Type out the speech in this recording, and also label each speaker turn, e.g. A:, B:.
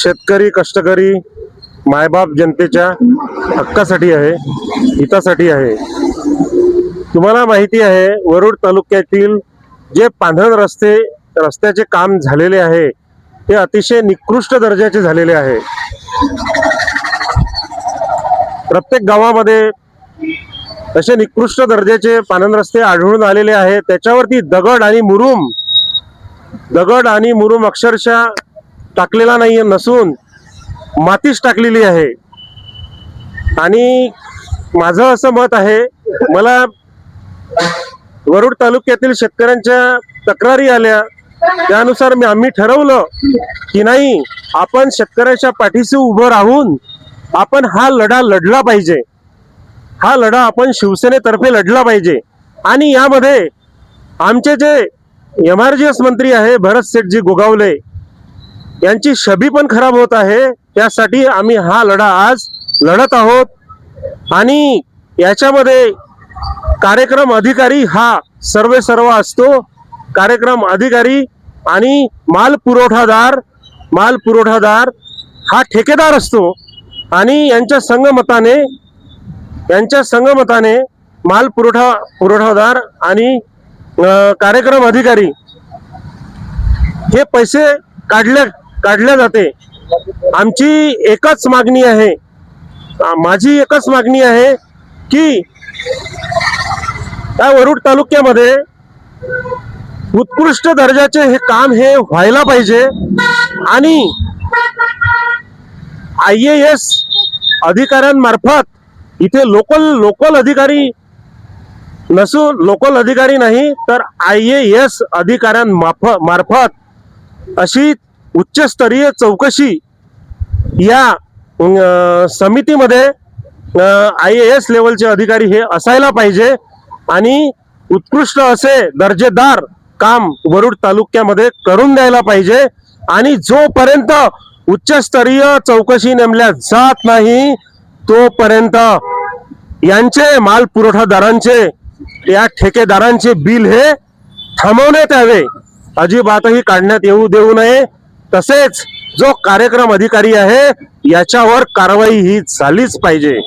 A: शेतकरी कष्टकरी मायबाप जनतेच्या हक्कासाठी आहे, हितासाठी आहे। तुम्हाला माहिती आहे वरुड तालुक्यातील जे पांढरण रस्त्याचे काम झालेले आहे ते अतिशय निकृष्ट दर्जाचे झालेले आहे। प्रत्येक गावामध्ये असे निकृष्ट दर्जाचे पांढरण रस्ते आढळून आलेले आहेत। त्याच्यावरती दगड आणि मुरुम अक्षरशः टाकलेला नाही नसून मातीच टाकलेली आहे। आणि माझं असं मत आहे, मला वरुड तालुक्यातील शेतकऱ्यांच्या तक्रारी आल्या, त्यानुसार आम्ही ठरवलं की नाही, आपण शेतकऱ्याच्या पाठीशी उभं राहून आपण हा लढा लढला पाहिजे। हा लढा आपण शिवसेनेतर्फे लढला पाहिजे। आणि यामध्ये आमचे जे MRGS मंत्री आहे भरत शेठजी गोगावले यांची छबी पण खराब होत आहे। त्यासाठी आम्ही हा लढा आज लढत आहोत। आणि याच्यामध्ये कार्यक्रम अधिकारी हा सर्व असतो। कार्यक्रम अधिकारी आणि माल पुरवठादार हा ठेकेदार असतो। आणि यांच्या संगमताने माल पुरवठादार आणि कार्यक्रम अधिकारी हे पैसे काढले जाते। आमची एकच मागणी आहे, माझी एकच मागणी आहे की त्या वरुड तालुक्यामध्ये उत्कृष्ट दर्जाचे हे काम हे व्हायला पाहिजे। आणि IAS अधिकाऱ्यांमार्फत इथे लोकल अधिकारी नसून लोकल अधिकारी नाही तर IAS अधिकाऱ्यांमार्फत अशी उच्चस्तरीय चौकशी या समितीमध्ये IAS लेवलचे अधिकारी हे असायला पाहिजे। आणि उत्कृष्ट असे दर्जेदार काम वरुड तालुक्यामध्ये करून द्यायला पाहिजे। आणि जोपर्यंत उच्चस्तरीय चौकशी नेमल्या जात नाही तोपर्यंत यांचे माल पुरवठादारांचे या ठेकेदारांचे बिल हे थांबवण्यात यावे, अजिबातही काढण्यात येऊ देऊ नये। तसेच जो कार्यक्रम अधिकारी आहे याच्यावर कारवाई ही झालीच पाहिजे।